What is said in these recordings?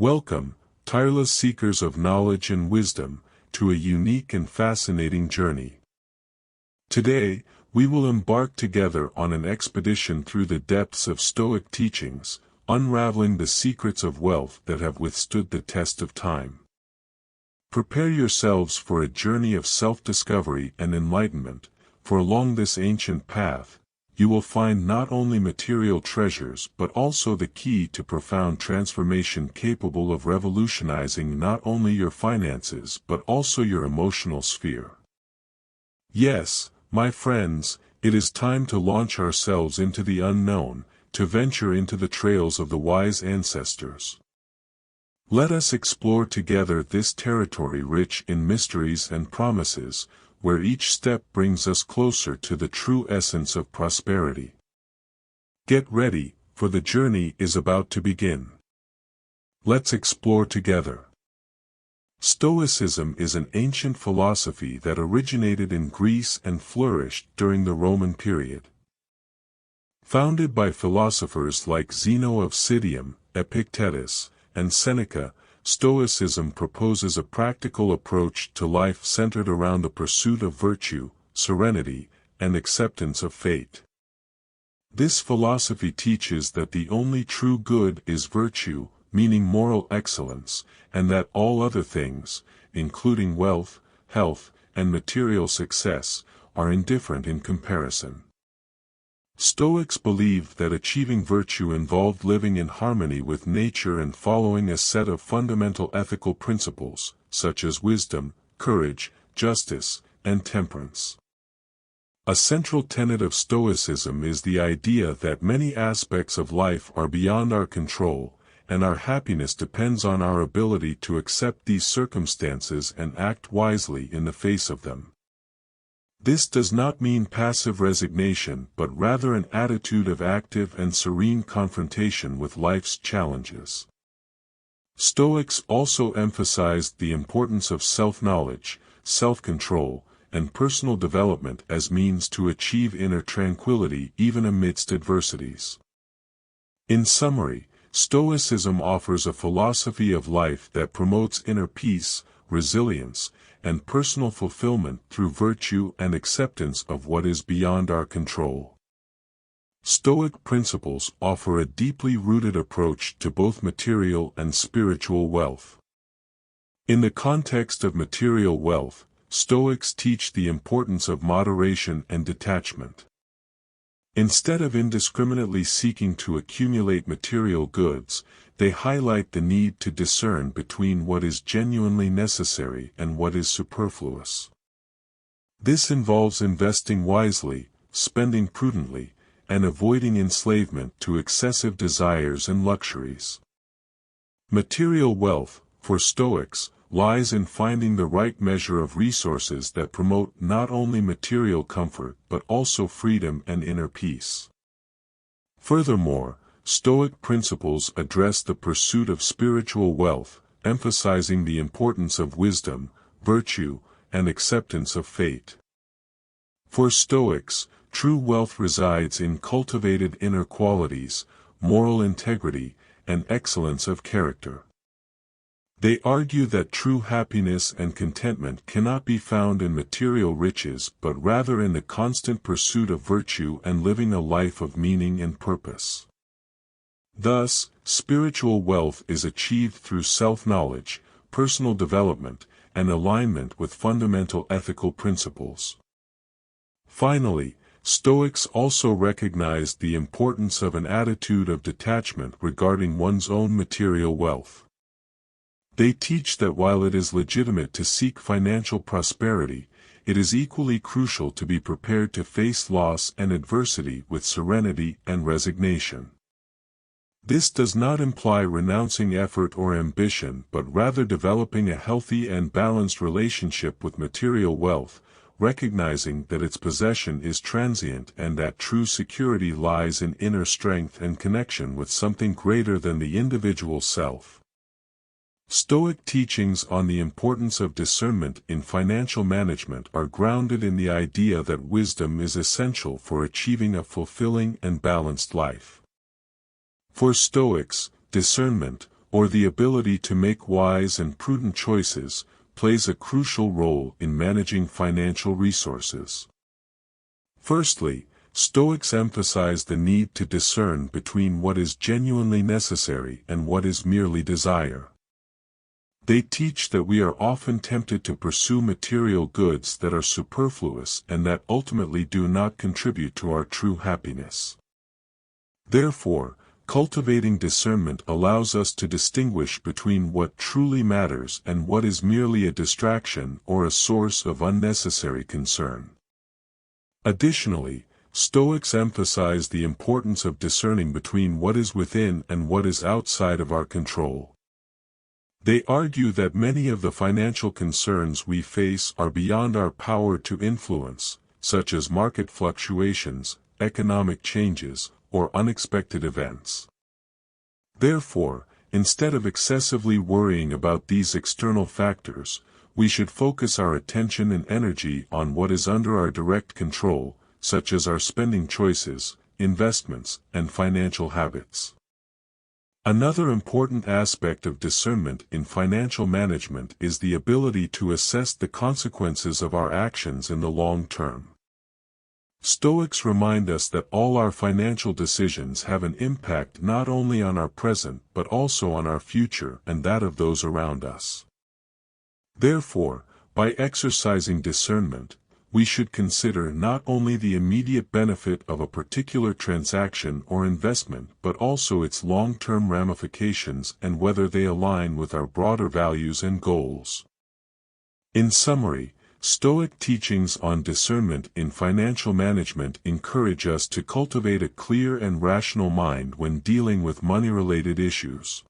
Welcome, tireless seekers of knowledge and wisdom, to a unique and fascinating journey. Today, we will embark together on an expedition through the depths of Stoic teachings, unraveling the secrets of wealth that have withstood the test of time. Prepare yourselves for a journey of self-discovery and enlightenment, for along this ancient path, you will find not only material treasures but also the key to profound transformation capable of revolutionizing not only your finances but also your emotional sphere. Yes, my friends, it is time to launch ourselves into the unknown, to venture into the trails of the wise ancestors. Let us explore together this territory rich in mysteries and promises, where each step brings us closer to the true essence of prosperity. Get ready, for the journey is about to begin. Let's explore together. Stoicism is an ancient philosophy that originated in Greece and flourished during the Roman period. Founded by philosophers like Zeno of Citium, Epictetus, and Seneca, Stoicism proposes a practical approach to life centered around the pursuit of virtue, serenity, and acceptance of fate. This philosophy teaches that the only true good is virtue, meaning moral excellence, and that all other things, including wealth, health, and material success, are indifferent in comparison. Stoics believed that achieving virtue involved living in harmony with nature and following a set of fundamental ethical principles, such as wisdom, courage, justice, and temperance. A central tenet of Stoicism is the idea that many aspects of life are beyond our control, and our happiness depends on our ability to accept these circumstances and act wisely in the face of them. This does not mean passive resignation but rather an attitude of active and serene confrontation with life's challenges. Stoics also emphasized the importance of self-knowledge, self-control, and personal development as means to achieve inner tranquility even amidst adversities. In summary, Stoicism offers a philosophy of life that promotes inner peace, resilience, and personal fulfillment through virtue and acceptance of what is beyond our control. Stoic principles offer a deeply rooted approach to both material and spiritual wealth. In the context of material wealth, Stoics teach the importance of moderation and detachment. Instead of indiscriminately seeking to accumulate material goods, they highlight the need to discern between what is genuinely necessary and what is superfluous. This involves investing wisely, spending prudently, and avoiding enslavement to excessive desires and luxuries. Material wealth, for Stoics, lies in finding the right measure of resources that promote not only material comfort but also freedom and inner peace. Furthermore, Stoic principles address the pursuit of spiritual wealth, emphasizing the importance of wisdom, virtue, and acceptance of fate. For Stoics, true wealth resides in cultivated inner qualities, moral integrity, and excellence of character. They argue that true happiness and contentment cannot be found in material riches but rather in the constant pursuit of virtue and living a life of meaning and purpose. Thus, spiritual wealth is achieved through self-knowledge, personal development, and alignment with fundamental ethical principles. Finally, Stoics also recognized the importance of an attitude of detachment regarding one's own material wealth. They teach that while it is legitimate to seek financial prosperity, it is equally crucial to be prepared to face loss and adversity with serenity and resignation. This does not imply renouncing effort or ambition but rather developing a healthy and balanced relationship with material wealth, recognizing that its possession is transient and that true security lies in inner strength and connection with something greater than the individual self. Stoic teachings on the importance of discernment in financial management are grounded in the idea that wisdom is essential for achieving a fulfilling and balanced life. For Stoics, discernment, or the ability to make wise and prudent choices, plays a crucial role in managing financial resources. Firstly, Stoics emphasize the need to discern between what is genuinely necessary and what is merely desire. They teach that we are often tempted to pursue material goods that are superfluous and that ultimately do not contribute to our true happiness. Therefore, cultivating discernment allows us to distinguish between what truly matters and what is merely a distraction or a source of unnecessary concern. Additionally, Stoics emphasize the importance of discerning between what is within and what is outside of our control. They argue that many of the financial concerns we face are beyond our power to influence, such as market fluctuations, economic changes, or unexpected events. Therefore, instead of excessively worrying about these external factors, we should focus our attention and energy on what is under our direct control, such as our spending choices, investments, and financial habits. Another important aspect of discernment in financial management is the ability to assess the consequences of our actions in the long term. Stoics remind us that all our financial decisions have an impact not only on our present but also on our future and that of those around us. Therefore, by exercising discernment, we should consider not only the immediate benefit of a particular transaction or investment but also its long-term ramifications and whether they align with our broader values and goals. In summary, Stoic teachings on discernment in financial management encourage us to cultivate a clear and rational mind when dealing with money-related issues.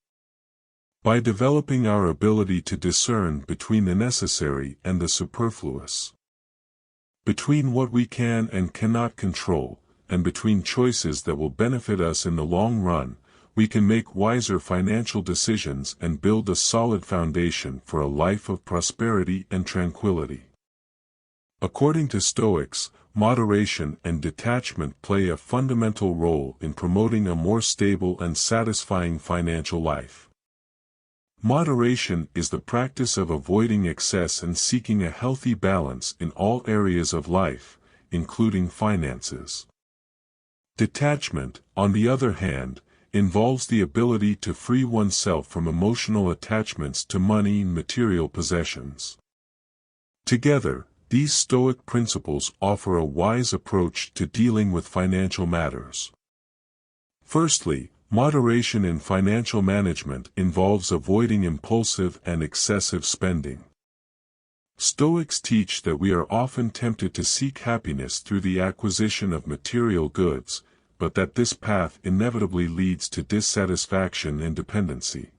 By developing our ability to discern between the necessary and the superfluous, between what we can and cannot control, and between choices that will benefit us in the long run, we can make wiser financial decisions and build a solid foundation for a life of prosperity and tranquility. According to Stoics, moderation and detachment play a fundamental role in promoting a more stable and satisfying financial life. Moderation is the practice of avoiding excess and seeking a healthy balance in all areas of life, including finances. Detachment, on the other hand, involves the ability to free oneself from emotional attachments to money and material possessions. Together, these Stoic principles offer a wise approach to dealing with financial matters. Firstly, moderation in financial management involves avoiding impulsive and excessive spending. Stoics teach that we are often tempted to seek happiness through the acquisition of material goods, but that this path inevitably leads to dissatisfaction and dependency.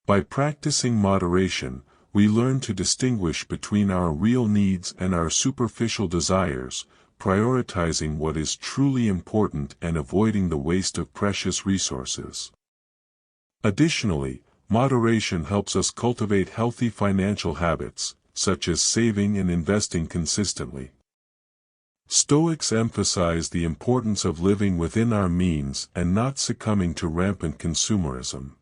By practicing moderation, we learn to distinguish between our real needs and our superficial desires, prioritizing what is truly important and avoiding the waste of precious resources. Additionally, moderation helps us cultivate healthy financial habits, such as saving and investing consistently. Stoics emphasize the importance of living within our means and not succumbing to rampant consumerism.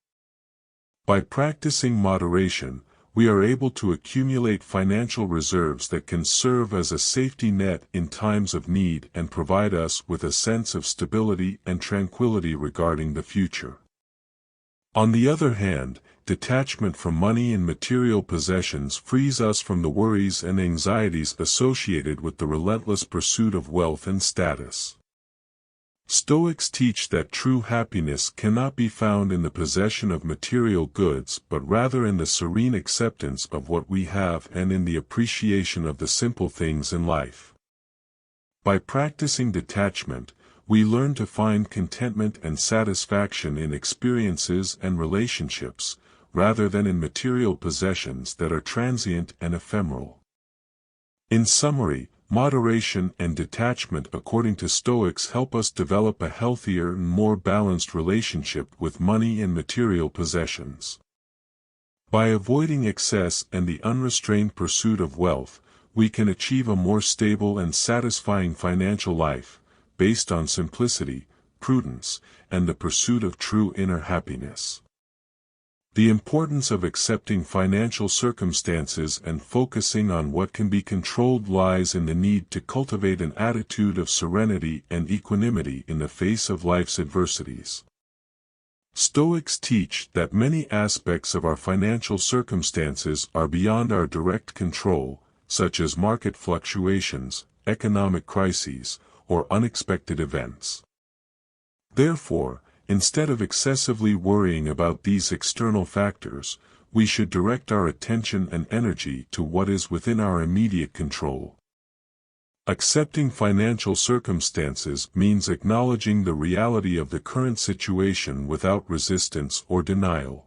By practicing moderation, we are able to accumulate financial reserves that can serve as a safety net in times of need and provide us with a sense of stability and tranquility regarding the future. On the other hand, detachment from money and material possessions frees us from the worries and anxieties associated with the relentless pursuit of wealth and status. Stoics teach that true happiness cannot be found in the possession of material goods but rather in the serene acceptance of what we have and in the appreciation of the simple things in life. By practicing detachment, we learn to find contentment and satisfaction in experiences and relationships, rather than in material possessions that are transient and ephemeral. In summary, moderation and detachment according to Stoics help us develop a healthier and more balanced relationship with money and material possessions. By avoiding excess and the unrestrained pursuit of wealth, we can achieve a more stable and satisfying financial life, based on simplicity, prudence, and the pursuit of true inner happiness. The importance of accepting financial circumstances and focusing on what can be controlled lies in the need to cultivate an attitude of serenity and equanimity in the face of life's adversities. Stoics teach that many aspects of our financial circumstances are beyond our direct control, such as market fluctuations, economic crises, or unexpected events. Therefore, instead of excessively worrying about these external factors, we should direct our attention and energy to what is within our immediate control. Accepting financial circumstances means acknowledging the reality of the current situation without resistance or denial.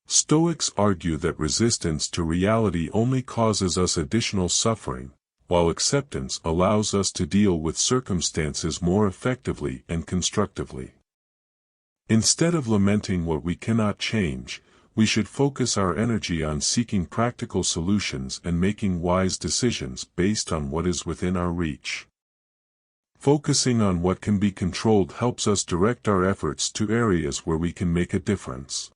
Stoics argue that resistance to reality only causes us additional suffering, while acceptance allows us to deal with circumstances more effectively and constructively. Instead of lamenting what we cannot change, we should focus our energy on seeking practical solutions and making wise decisions based on what is within our reach. Focusing on what can be controlled helps us direct our efforts to areas where we can make a difference.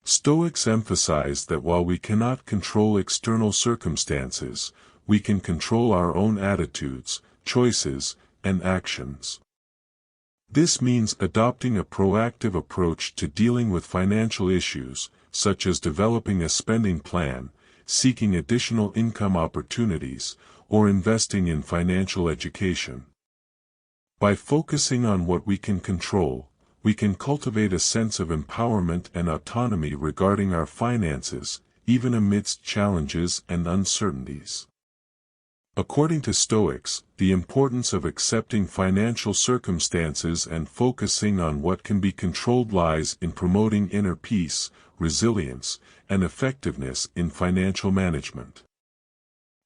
Stoics emphasize that while we cannot control external circumstances, we can control our own attitudes, choices, and actions. This means adopting a proactive approach to dealing with financial issues, such as developing a spending plan, seeking additional income opportunities, or investing in financial education. By focusing on what we can control, we can cultivate a sense of empowerment and autonomy regarding our finances, even amidst challenges and uncertainties. According to Stoics, the importance of accepting financial circumstances and focusing on what can be controlled lies in promoting inner peace, resilience, and effectiveness in financial management.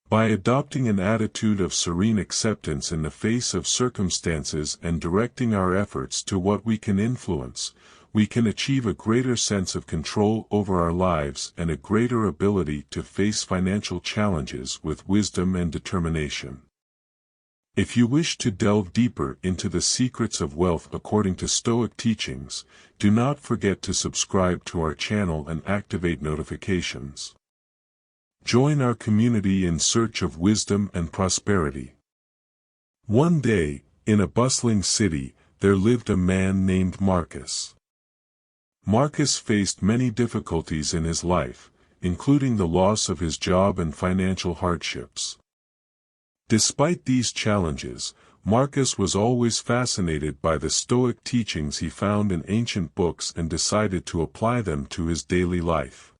By adopting an attitude of serene acceptance in the face of circumstances and directing our efforts to what we can influence, we can achieve a greater sense of control over our lives and a greater ability to face financial challenges with wisdom and determination. If you wish to delve deeper into the secrets of wealth according to Stoic teachings, do not forget to subscribe to our channel and activate notifications. Join our community in search of wisdom and prosperity. One day, in a bustling city, there lived a man named Marcus. Marcus faced many difficulties in his life, including the loss of his job and financial hardships. Despite these challenges, Marcus was always fascinated by the Stoic teachings he found in ancient books and decided to apply them to his daily life.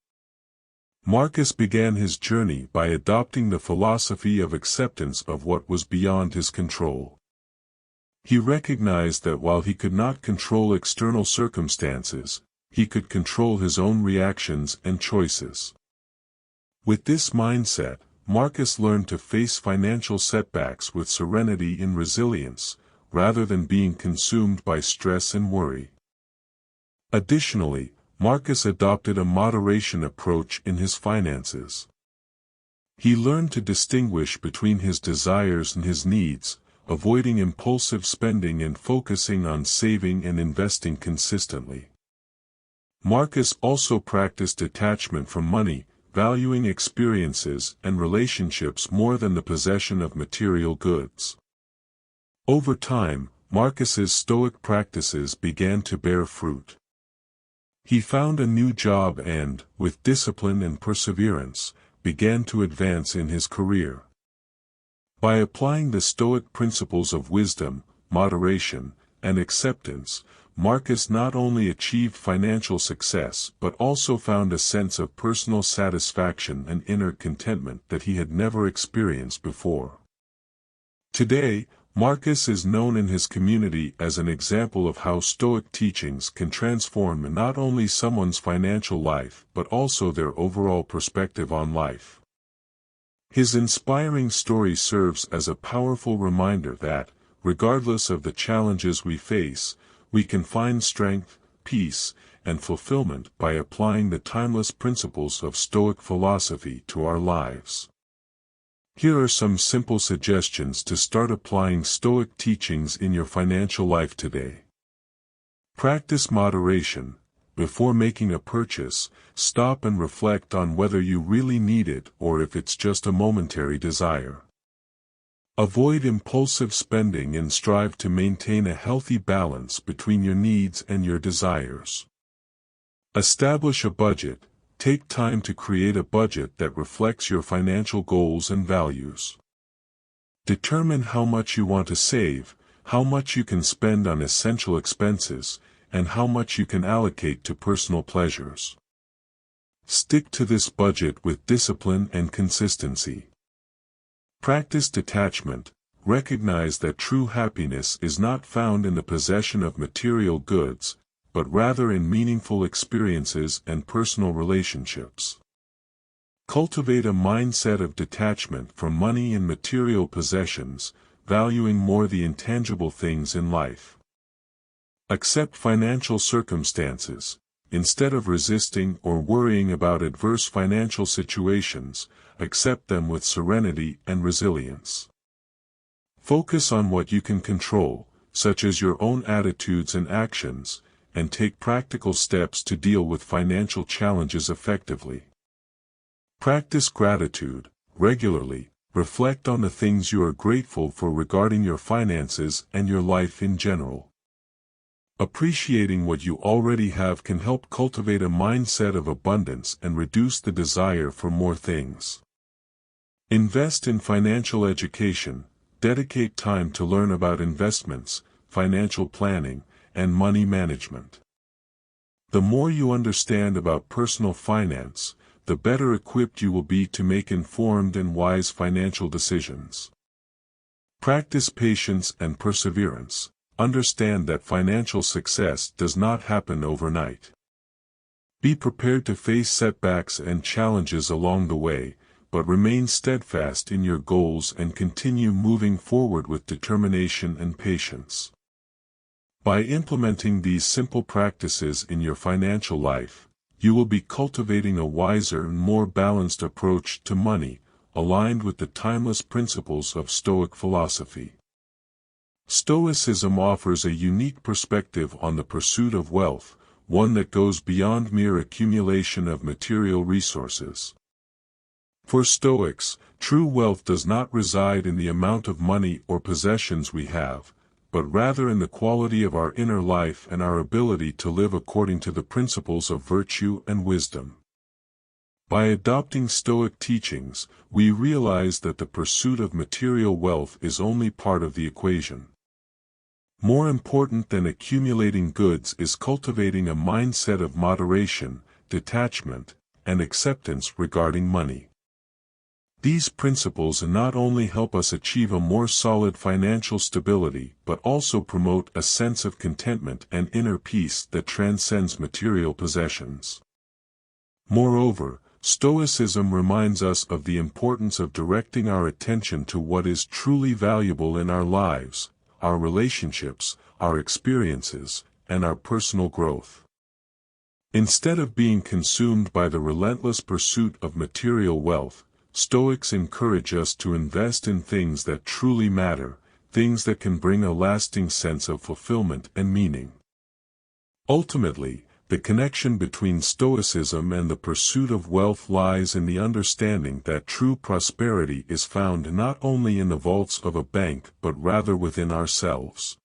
Marcus began his journey by adopting the philosophy of acceptance of what was beyond his control. He recognized that while he could not control external circumstances, he could control his own reactions and choices. With this mindset, Marcus learned to face financial setbacks with serenity and resilience, rather than being consumed by stress and worry. Additionally, Marcus adopted a moderation approach in his finances. He learned to distinguish between his desires and his needs, avoiding impulsive spending and focusing on saving and investing consistently. Marcus also practiced detachment from money, valuing experiences and relationships more than the possession of material goods. Over time, Marcus's Stoic practices began to bear fruit. He found a new job and, with discipline and perseverance, began to advance in his career. By applying the Stoic principles of wisdom, moderation, and acceptance, Marcus not only achieved financial success but also found a sense of personal satisfaction and inner contentment that he had never experienced before. Today, Marcus is known in his community as an example of how Stoic teachings can transform not only someone's financial life but also their overall perspective on life. His inspiring story serves as a powerful reminder that, regardless of the challenges we face, we can find strength, peace, and fulfillment by applying the timeless principles of Stoic philosophy to our lives. Here are some simple suggestions to start applying Stoic teachings in your financial life today. Practice moderation. before making a purchase, stop and reflect on whether you really need it or if it's just a momentary desire. Avoid impulsive spending and strive to maintain a healthy balance between your needs and your desires. Establish a budget. Take time to create a budget that reflects your financial goals and values. Determine how much you want to save, how much you can spend on essential expenses, and how much you can allocate to personal pleasures. Stick to this budget with discipline and consistency. Practice detachment. Recognize that true happiness is not found in the possession of material goods, but rather in meaningful experiences and personal relationships. Cultivate a mindset of detachment from money and material possessions, valuing more the intangible things in life. Accept financial circumstances. Instead of resisting or worrying about adverse financial situations, accept them with serenity and resilience. Focus on what you can control, such as your own attitudes and actions, and take practical steps to deal with financial challenges effectively. Practice gratitude. Regularly, reflect on the things you are grateful for regarding your finances and your life in general. Appreciating what you already have can help cultivate a mindset of abundance and reduce the desire for more things. Invest in financial education. Dedicate time to learn about investments, financial planning, and money management. The more you understand about personal finance, the better equipped you will be to make informed and wise financial decisions. Practice patience and perseverance. Understand that financial success does not happen overnight. Be prepared to face setbacks and challenges along the way, but remain steadfast in your goals and continue moving forward with determination and patience. By implementing these simple practices in your financial life, you will be cultivating a wiser and more balanced approach to money, aligned with the timeless principles of Stoic philosophy. Stoicism offers a unique perspective on the pursuit of wealth, one that goes beyond mere accumulation of material resources. For Stoics, true wealth does not reside in the amount of money or possessions we have, but rather in the quality of our inner life and our ability to live according to the principles of virtue and wisdom. By adopting Stoic teachings, we realize that the pursuit of material wealth is only part of the equation. More important than accumulating goods is cultivating a mindset of moderation, detachment, and acceptance regarding money. These principles not only help us achieve a more solid financial stability but also promote a sense of contentment and inner peace that transcends material possessions. Moreover, Stoicism reminds us of the importance of directing our attention to what is truly valuable in our lives, our relationships, our experiences, and our personal growth. Instead of being consumed by the relentless pursuit of material wealth, Stoics encourage us to invest in things that truly matter, things that can bring a lasting sense of fulfillment and meaning. Ultimately, the connection between Stoicism and the pursuit of wealth lies in the understanding that true prosperity is found not only in the vaults of a bank but rather within ourselves.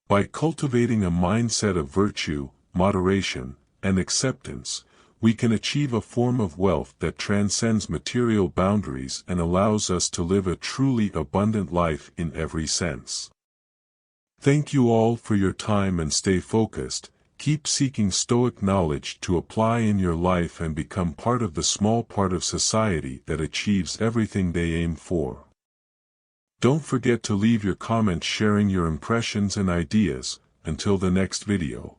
By cultivating a mindset of virtue, moderation, and acceptance, we can achieve a form of wealth that transcends material boundaries and allows us to live a truly abundant life in every sense. Thank you all for your time and stay focused. Keep seeking Stoic knowledge to apply in your life and become part of the small part of society that achieves everything they aim for. Don't forget to leave your comments sharing your impressions and ideas. Until the next video.